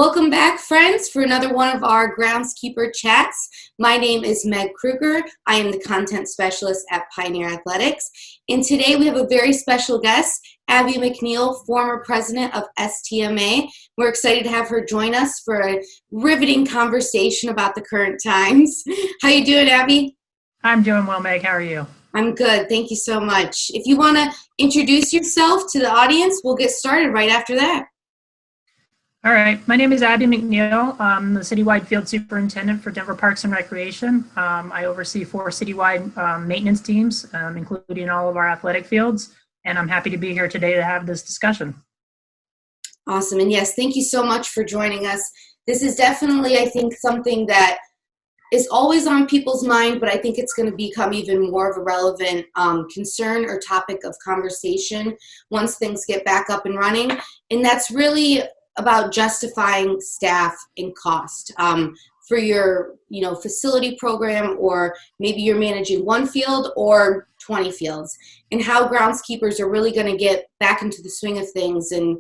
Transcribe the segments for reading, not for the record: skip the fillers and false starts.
Welcome back, friends, for another one of our Groundskeeper Chats. My name is Meg Kruger. I am the content specialist at Pioneer Athletics. And today we have a very special guest, Abby McNeal, former president of STMA. We're excited to have her join us for a riveting conversation about the current times. How you doing, Abby? I'm doing well, Meg. How are you? I'm good. Thank you so much. If you want to introduce yourself to the audience, we'll get started right after that. All right. My name is Abby McNeal. I'm the citywide field superintendent for Denver Parks and Recreation. I oversee 4 citywide maintenance teams, including all of our athletic fields. And I'm happy to be here today to have this discussion. Awesome. And yes, thank you so much for joining us. This is definitely, I think, something that is always on people's mind, but I think it's going to become even more of a relevant concern or topic of conversation once things get back up and running. And that's really about justifying staff and cost for your facility program, or maybe you're managing 1 field or 20 fields, and how groundskeepers are really going to get back into the swing of things and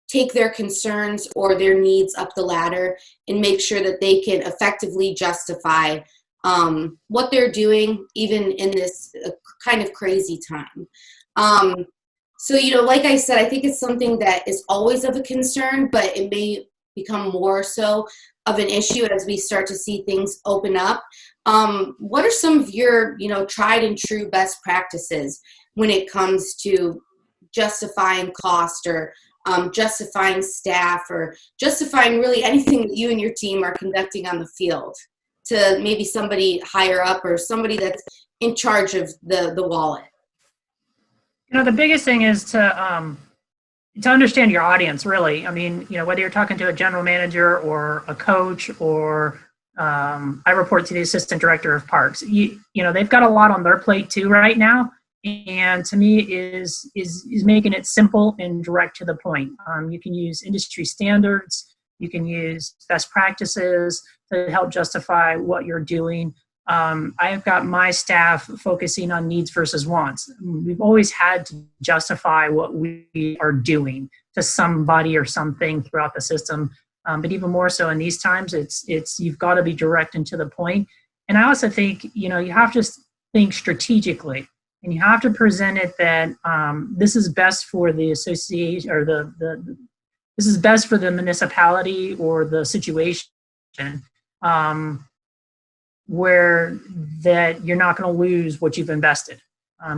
take their concerns or their needs up the ladder and make sure that they can effectively justify what they're doing even in this kind of crazy time. So, like I said, I think it's something that is always of a concern, but it may become more so of an issue as we start to see things open up. What are some of your, tried and true best practices when it comes to justifying cost or justifying staff or justifying really anything that you and your team are conducting on the field to maybe somebody higher up or somebody that's in charge of the wallet? The biggest thing is to understand your audience, really. I mean, whether you're talking to a general manager or a coach or I report to the assistant director of parks. They've got a lot on their plate too right now, and to me is making it simple and direct to the point. You can use industry standards, you can use best practices to help justify what you're doing. I've got my staff focusing on needs versus wants. We've always had to justify what we are doing to somebody or something throughout the system. But even more so in these times, it's you've got to be direct and to the point. And I also think, you have to think strategically, and you have to present it that this is best for the association or this is best for the municipality or the situation. Where that you're not going to lose what you've invested.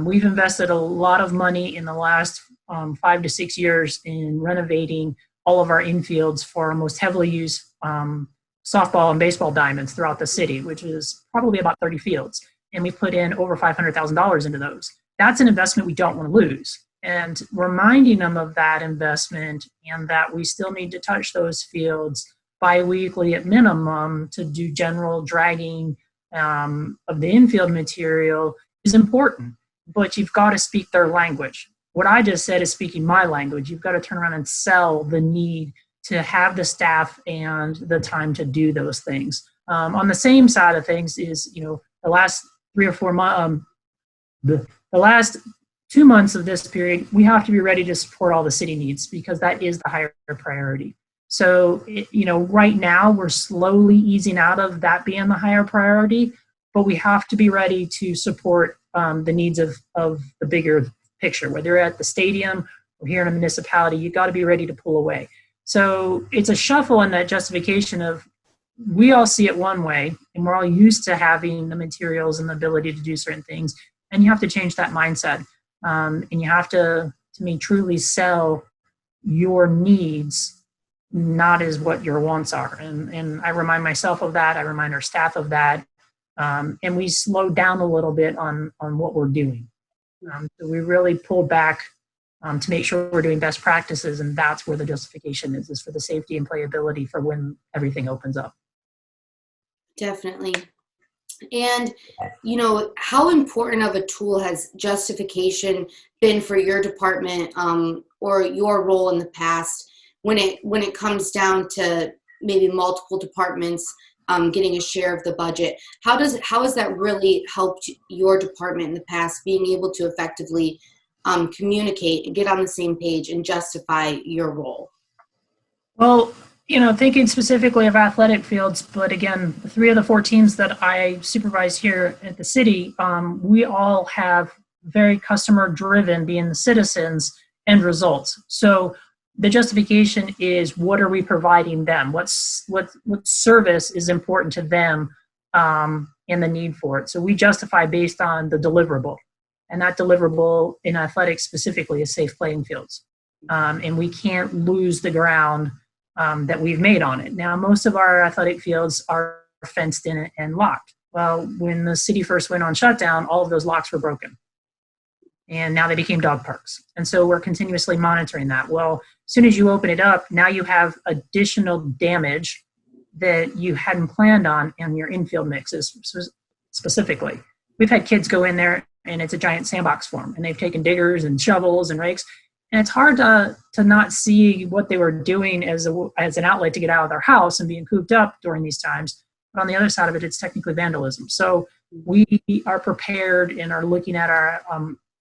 We've invested a lot of money in the last 5 to 6 years in renovating all of our infields for our most heavily used softball and baseball diamonds throughout the city, which is probably about 30 fields. And we put in over $500,000 into those. That's an investment we don't want to lose. And reminding them of that investment and that we still need to touch those fields bi-weekly at minimum to do general dragging of the infield material is important, but you've got to speak their language. What I just said is speaking my language. You've got to turn around and sell the need to have the staff and the time to do those things. On the same side of things is, the last 3 or 4 months, the last 2 months of this period, we have to be ready to support all the city needs because that is the higher priority. So, right now we're slowly easing out of that being the higher priority, but we have to be ready to support the needs of the bigger picture. Whether you're at the stadium or here in a municipality, you've got to be ready to pull away. So it's a shuffle in that justification of we all see it one way, and we're all used to having the materials and the ability to do certain things, and you have to change that mindset. And you have to me, truly sell your needs, not as what your wants are. And I remind myself of that. I remind our staff of that. And we slow down a little bit on what we're doing. So we really pull back to make sure we're doing best practices. And that's where the justification is for the safety and playability for when everything opens up. Definitely. And, how important of a tool has justification been for your department or your role in the past when it comes down to maybe multiple departments getting a share of the budget? How has that really helped your department in the past, being able to effectively communicate and get on the same page and justify your role? Well, Thinking specifically of athletic fields, but again, 3 of the 4 teams that I supervise here at the city, we all have very customer driven, being the citizens, end results. So the justification is, what are we providing them? What service is important to them, and the need for it. So we justify based on the deliverable, and that deliverable in athletics specifically is safe playing fields. And we can't lose the ground that we've made on it. Now, most of our athletic fields are fenced in and locked. Well, when the city first went on shutdown, all of those locks were broken. And now they became dog parks. And so we're continuously monitoring that. Well, as soon as you open it up, now you have additional damage that you hadn't planned on in your infield mixes specifically. We've had kids go in there and it's a giant sandbox for them, and they've taken diggers and shovels and rakes. And it's hard to not see what they were doing as an outlet to get out of their house and being cooped up during these times. But on the other side of it, it's technically vandalism. So we are prepared and are looking at our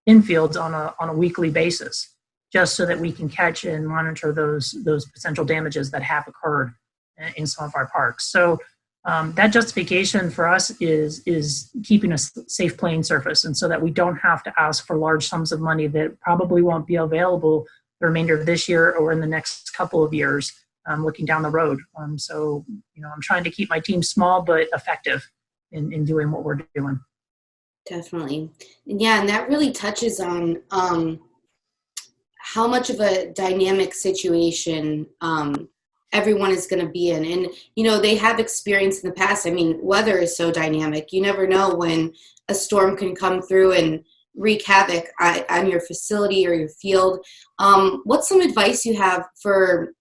infields on a weekly basis, just so that we can catch and monitor those potential damages that have occurred in some of our parks. So that justification for us is keeping a safe playing surface, and so that we don't have to ask for large sums of money that probably won't be available the remainder of this year or in the next couple of years, looking down the road. So I'm trying to keep my team small but effective in doing what we're doing. Definitely. Yeah, and that really touches on how much of a dynamic situation everyone is going to be in. And, they have experience in the past. I mean, weather is so dynamic. You never know when a storm can come through and wreak havoc on your facility or your field. What's some advice you have for,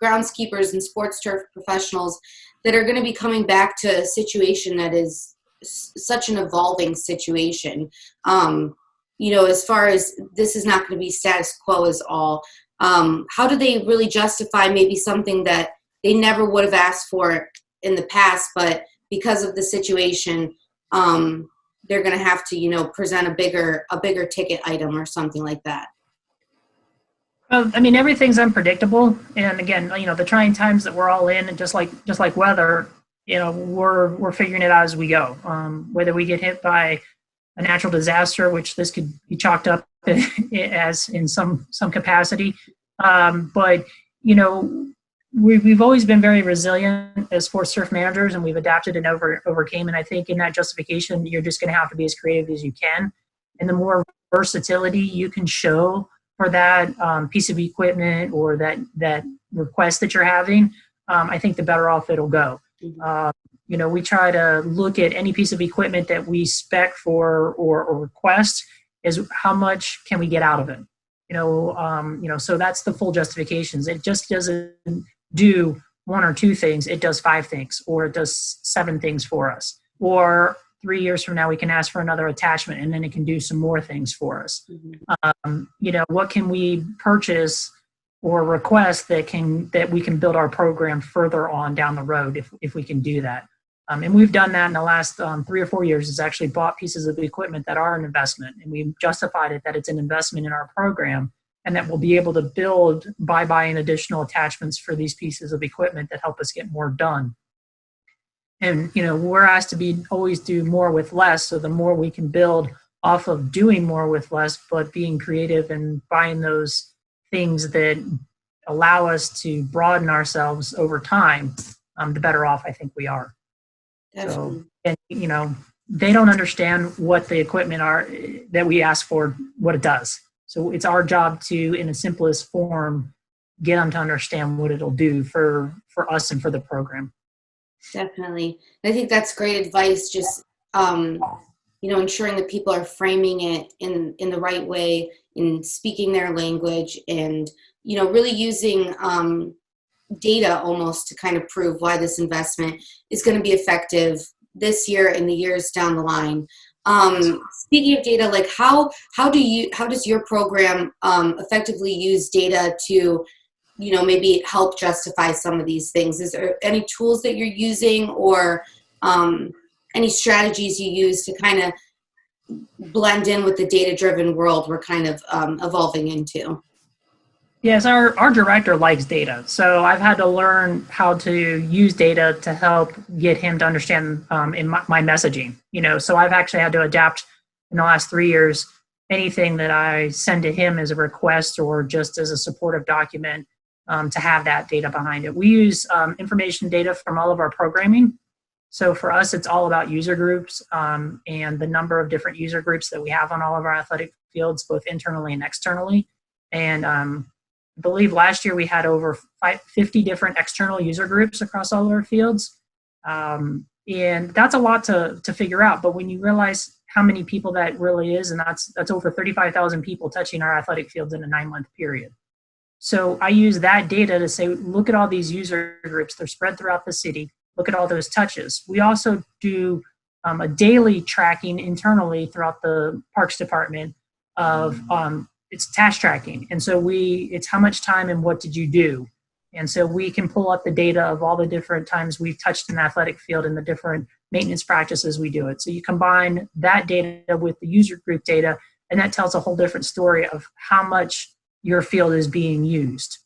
groundskeepers and sports turf professionals that are going to be coming back to a situation that is such an evolving situation? As far as this is not going to be status quo is all, how do they really justify maybe something that they never would have asked for in the past, but because of the situation, they're going to have to, present a bigger ticket item or something like that? Well, I mean, everything's unpredictable. And again, the trying times that we're all in, and just like weather, we're figuring it out as we go. Whether we get hit by a natural disaster, which this could be chalked up as in some capacity. But we've always been very resilient as sports turf managers, and we've adapted and overcame. And I think in that justification, you're just going to have to be as creative as you can. And the more versatility you can show for that piece of equipment or that request that you're having, I think the better off it'll go. We try to look at any piece of equipment that we spec for or request is how much can we get out of it. So that's the full justifications. It just doesn't do 1 or 2 things. It does 5 things, or it does 7 things for us. Or 3 years from now, we can ask for another attachment, and then it can do some more things for us. What can we purchase or request that we can build our program further on down the road if we can do that. And we've done that in the last 3 or 4 years. Is actually bought pieces of equipment that are an investment, and we've justified it that it's an investment in our program, and that we'll be able to build by buying additional attachments for these pieces of equipment that help us get more done. And we're asked to always do more with less. So the more we can build off of doing more with less, but being creative and buying those things that allow us to broaden ourselves over time, the better off I think we are. Definitely. So, and they don't understand what the equipment are that we ask for, what it does. So it's our job to, in the simplest form, get them to understand what it'll do for us and for the program. Definitely. I think that's great advice. Just, ensuring that people are framing it in the right way, in speaking their language, and, really using data almost to kind of prove why this investment is going to be effective this year and the years down the line. Speaking of data, like how does your program effectively use data to, maybe help justify some of these things? Is there any tools that you're using, or any strategies you use to kind of blend in with the data-driven world we're kind of evolving into? Yes, our director likes data. So I've had to learn how to use data to help get him to understand in my messaging. So I've actually had to adapt in the last 3 years anything that I send to him as a request or just as a supportive document to have that data behind it. We use information data from all of our programming. So for us, it's all about user groups and the number of different user groups that we have on all of our athletic fields, both internally and externally. And I believe last year we had over 50 different external user groups across all of our fields. And that's a lot to figure out. But when you realize how many people that really is, and that's over 35,000 people touching our athletic fields in a 9-month period. So I use that data to say, look at all these user groups. They're spread throughout the city. Look at all those touches. We also do a daily tracking internally throughout the Parks Department of it's task tracking. And so it's how much time and what did you do? And so we can pull up the data of all the different times we've touched an athletic field and the different maintenance practices we do it. So you combine that data with the user group data, and that tells a whole different story of how much your field is being used.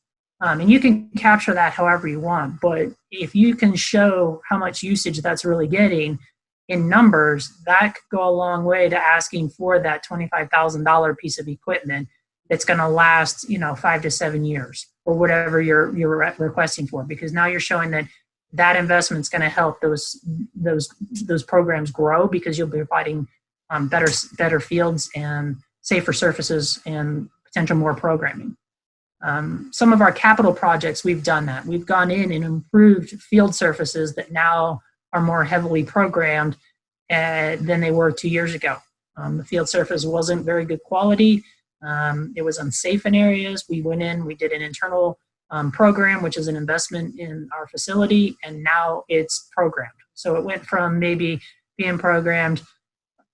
And you can capture that however you want, but if you can show how much usage that's really getting in numbers, that could go a long way to asking for that $25,000 piece of equipment that's going to last, 5 to 7 years or whatever you're requesting for, because now you're showing that investment is going to help those programs grow, because you'll be providing better fields and safer surfaces and potential more programming. Some of our capital projects, we've done that. We've gone in and improved field surfaces that now are more heavily programmed than they were 2 years ago. The field surface wasn't very good quality. It was unsafe in areas. We went in, we did an internal program, which is an investment in our facility, and now it's programmed. So it went from maybe being programmed,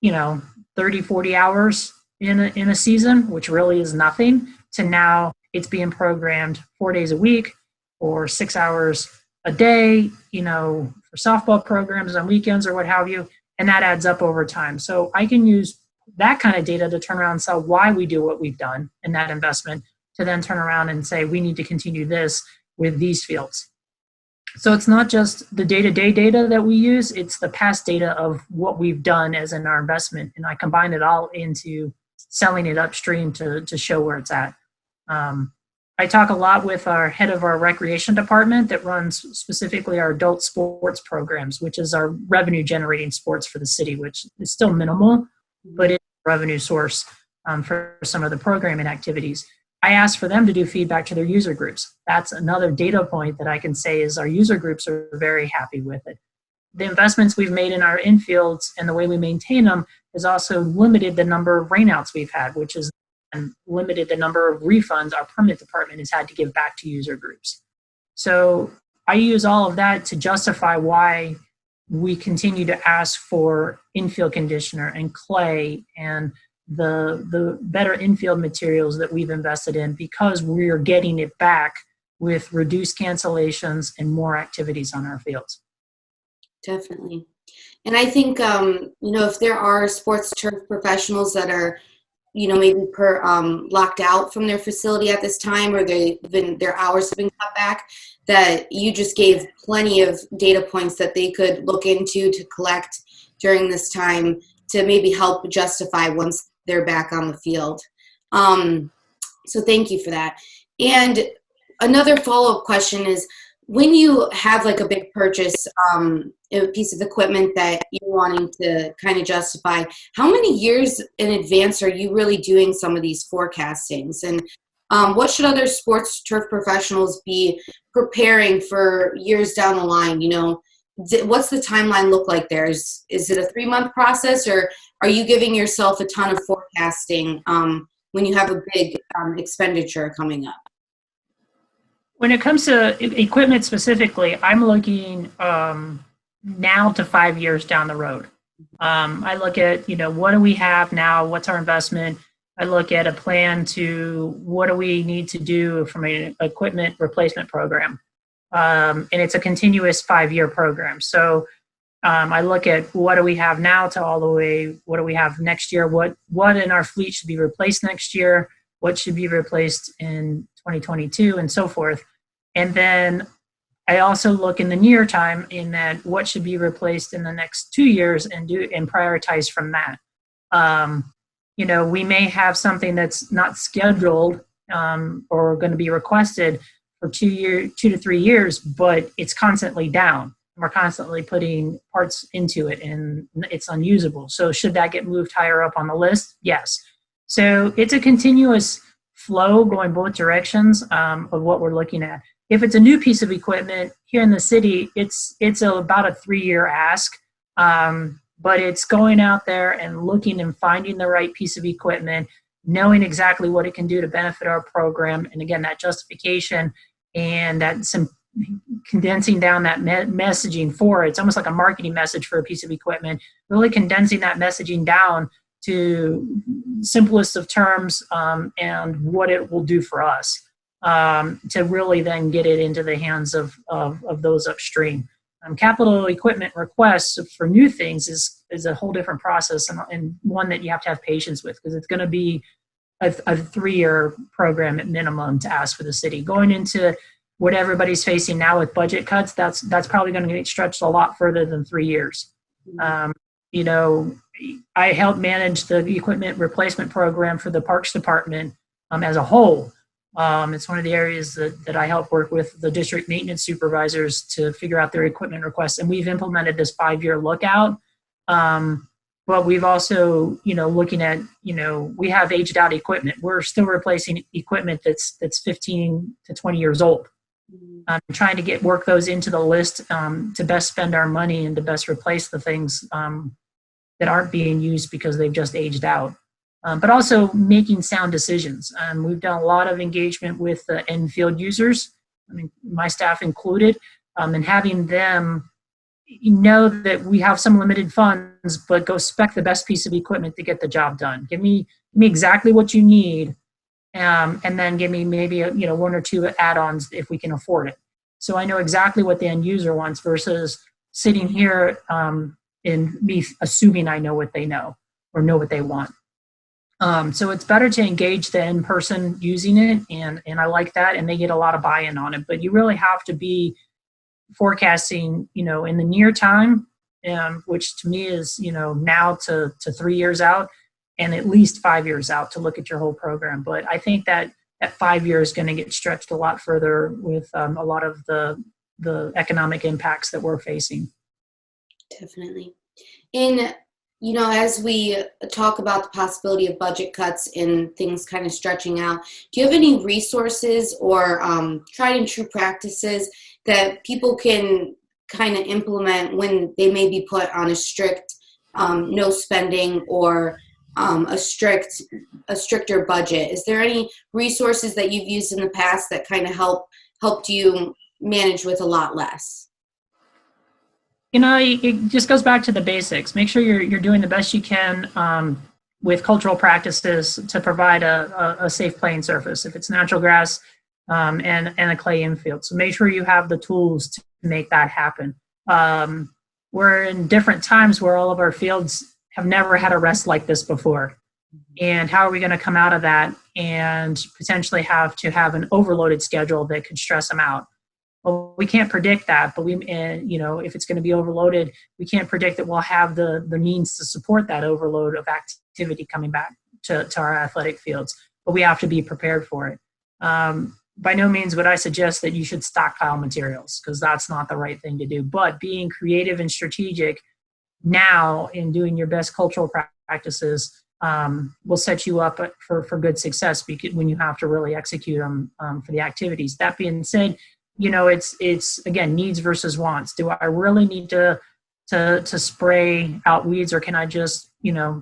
30, 40 hours in a season, which really is nothing, to now it's being programmed 4 days a week or 6 hours a day, for softball programs on weekends or what have you, and that adds up over time. So I can use that kind of data to turn around and sell why we do what we've done in that investment, to then turn around and say, we need to continue this with these fields. So it's not just the day-to-day data that we use, it's the past data of what we've done as in our investment, and I combine it all into selling it upstream to show where it's at. I talk a lot with our head of our recreation department that runs specifically our adult sports programs, which is our revenue generating sports for the city, which is still minimal, but it's a revenue source for some of the programming activities. I ask for them to do feedback to their user groups. That's another data point that I can say is our user groups are very happy with it. The investments we've made in our infields and the way we maintain them has also limited the number of rainouts we've had, which is and limited the number of refunds our permit department has had to give back to user groups. So I use all of that to justify why we continue to ask for infield conditioner and clay and the better infield materials that we've invested in, because we're getting it back with reduced cancellations and more activities on our fields. Definitely. And I think, if there are sports turf professionals that are maybe locked out from their facility at this time, or their hours have been cut back, that you just gave plenty of data points that they could look into to collect during this time to maybe help justify once they're back on the field. So thank you for that. And another follow-up question is, when you have like a big purchase, a piece of equipment that you're wanting to kind of justify, how many years in advance are you really doing some of these forecastings? And what should other sports turf professionals be preparing for years down the line? What's the timeline look like there? Is it a 3-month process, or are you giving yourself a ton of forecasting when you have a big expenditure coming up? When it comes to equipment specifically, I'm looking now to 5 years down the road. I look at, what do we have now? What's our investment? I look at a plan to what do we need to do from an equipment replacement program. And it's a continuous 5-year program. So I look at what do we have now to all the way, what do we have next year? What in our fleet should be replaced next year? what should be replaced in 2022, and so forth. And then I also look in the near time in that what should be replaced in the next 2 years and prioritize from that. We may have something that's not scheduled or going to be requested for 2 to 3 years, but it's constantly down. We're constantly putting parts into it and it's unusable. So should that get moved higher up on the list? Yes. So it's a continuous flow going both directions of what we're looking at. If it's a new piece of equipment here in the city, it's about a 3-year ask, but it's going out there and looking and finding the right piece of equipment, knowing exactly what it can do to benefit our program. And again, that justification and that condensing down that messaging for it. It's almost like a marketing message for a piece of equipment, really condensing that messaging down to simplest of terms and what it will do for us to really then get it into the hands of those upstream. Capital equipment requests for new things is a whole different process and one that you have to have patience with, because it's going to be a 3-year program at minimum to ask for the city. Going into what everybody's facing now with budget cuts, that's probably going to get stretched a lot further than 3 years. I help manage the equipment replacement program for the Parks Department as a whole. It's one of the areas that I help work with the district maintenance supervisors to figure out their equipment requests. And we've implemented this 5-year lookout. But we've also, looking at, we have aged out equipment. We're still replacing equipment that's 15 to 20 years old. Trying to work those into the list to best spend our money and to best replace the things that aren't being used because they've just aged out. But also making sound decisions. We've done a lot of engagement with the end field users, my staff included, and having them know that we have some limited funds, but go spec the best piece of equipment to get the job done. Give me exactly what you need. And then give me maybe 1 or 2 add-ons if we can afford it. So I know exactly what the end user wants versus sitting here and me assuming I know what they know or know what they want. So it's better to engage the end person using it, and I like that, and they get a lot of buy-in on it. But you really have to be forecasting, in the near time, which to me is now to 3 years out. And at least 5 years out to look at your whole program. But I think that 5 years is going to get stretched a lot further with a lot of the economic impacts that we're facing. Definitely. And, as we talk about the possibility of budget cuts and things kind of stretching out, do you have any resources or tried and true practices that people can kind of implement when they may be put on a strict no spending or a stricter budget? Is there any resources that you've used in the past that kind of helped you manage with a lot less? It just goes back to the basics. Make sure you're doing the best you can with cultural practices to provide a safe playing surface. If it's natural grass and a clay infield, so make sure you have the tools to make that happen. We're in different times where all of our fields have never had a rest like this before. And how are we going to come out of that and potentially have to have an overloaded schedule that could stress them out? Well, we can't predict that, but if it's going to be overloaded, we can't predict that we'll have the means to support that overload of activity coming back to our athletic fields. But we have to be prepared for it. By no means would I suggest that you should stockpile materials, because that's not the right thing to do. But being creative and strategic now in doing your best cultural practices will set you up for good success when you have to really execute them for the activities. That being said, it's again, needs versus wants. Do I really need to spray out weeds, or can I just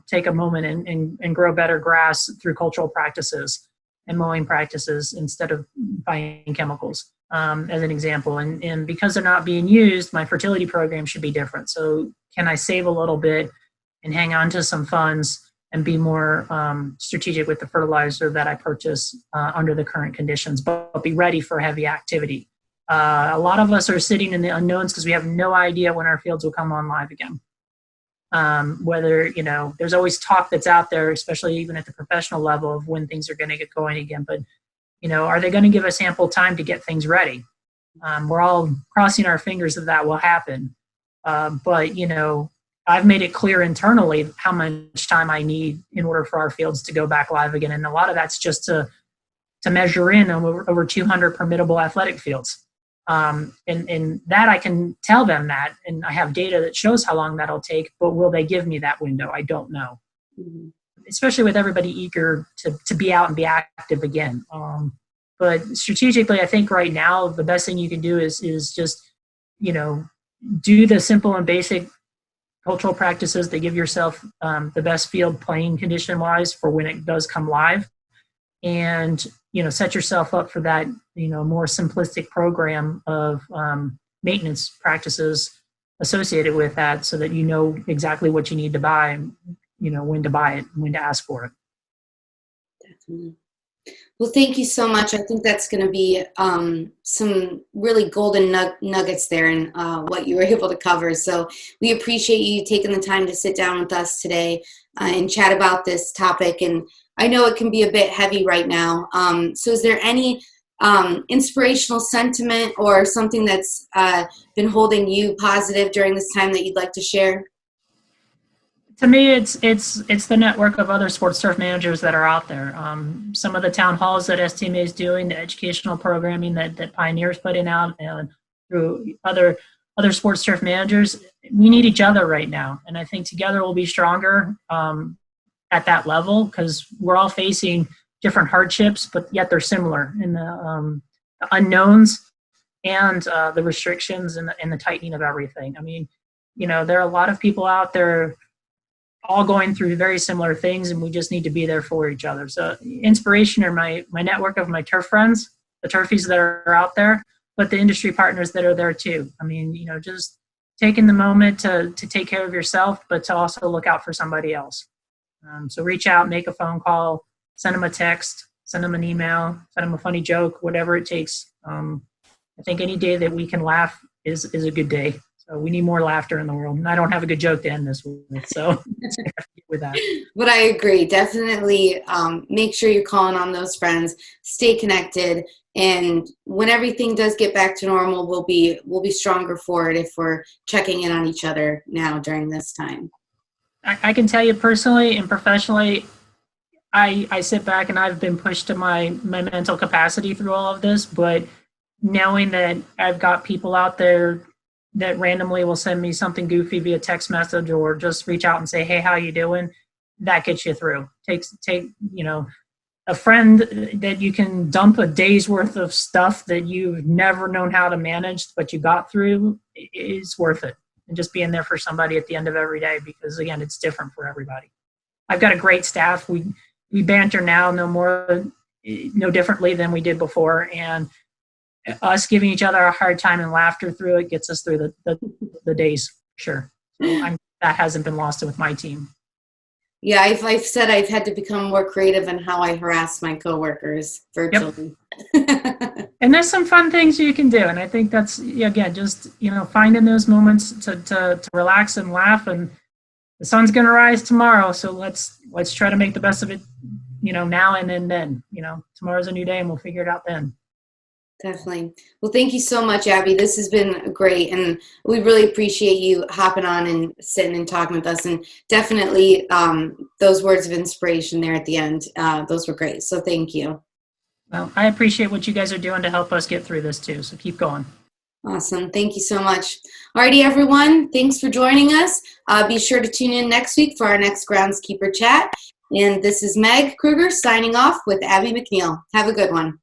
take a moment and grow better grass through cultural practices and mowing practices instead of buying chemicals, as an example. And because they're not being used, my fertility program should be different. So can I save a little bit and hang on to some funds and be more strategic with the fertilizer that I purchase under the current conditions, but be ready for heavy activity. A lot of us are sitting in the unknowns because we have no idea when our fields will come on live again. Whether, there's always talk that's out there, especially even at the professional level, of when things are going to get going again. But, are they going to give us ample time to get things ready? We're all crossing our fingers that will happen. But, I've made it clear internally how much time I need in order for our fields to go back live again. And a lot of that's just to measure in over 200 permittable athletic fields. And that I can tell them that, and I have data that shows how long that'll take, but will they give me that window? I don't know. Mm-hmm. Especially with everybody eager to be out and be active again. But strategically, I think right now, the best thing you can do is just, do the simple and basic cultural practices that give yourself the best field playing condition wise for when it does come live. And, set yourself up for that, more simplistic program of maintenance practices associated with that, so that you know exactly what you need to buy, when to buy it, when to ask for it. Definitely. Well, thank you so much. I think that's going to be some really golden nuggets there in what you were able to cover. So we appreciate you taking the time to sit down with us today and chat about this topic. And I know it can be a bit heavy right now. So is there any inspirational sentiment or something that's been holding you positive during this time that you'd like to share? To me, it's the network of other sports turf managers that are out there. Some of the town halls that STMA is doing, the educational programming that Pioneer's putting out, and through other sports turf managers, we need each other right now. And I think together we'll be stronger at that level, because we're all facing different hardships, but yet they're similar in the unknowns and the restrictions and the tightening of everything. I mean, there are a lot of people out there all going through very similar things, and we just need to be there for each other. So inspiration are my network of my turf friends, the turfies that are out there, but the industry partners that are there too. I mean, just taking the moment to take care of yourself, but to also look out for somebody else. So reach out, make a phone call, send them a text, send them an email, send them a funny joke, whatever it takes. I think any day that we can laugh is a good day. So we need more laughter in the world. And I don't have a good joke to end this with, so with that. But I agree. Definitely make sure you're calling on those friends, stay connected, and when everything does get back to normal, we'll be stronger for it if we're checking in on each other now during this time. I can tell you personally and professionally, I sit back and I've been pushed to my mental capacity through all of this, but knowing that I've got people out there that randomly will send me something goofy via text message or just reach out and say, hey, how you doing? That gets you through. Take a friend that you can dump a day's worth of stuff that you've never known how to manage, but you got through, is worth it. And just being there for somebody at the end of every day, because again, it's different for everybody. I've got a great staff. We banter now no differently than we did before. And us giving each other a hard time and laughter through it gets us through the days, sure. So that hasn't been lost with my team. Yeah, I've said I've had to become more creative in how I harass my coworkers virtually. Yep. And there's some fun things you can do, and I think that's, again, just finding those moments to relax and laugh. And the sun's going to rise tomorrow, so let's try to make the best of it, now and then. Tomorrow's a new day, and we'll figure it out then. Definitely. Well, thank you so much, Abby. This has been great, and we really appreciate you hopping on and sitting and talking with us. And definitely those words of inspiration there at the end, those were great. So thank you. Well, I appreciate what you guys are doing to help us get through this too. So keep going. Awesome. Thank you so much. Alrighty, everyone. Thanks for joining us. Be sure to tune in next week for our next Groundskeeper Chat. And this is Meg Kruger signing off with Abby McNeal. Have a good one.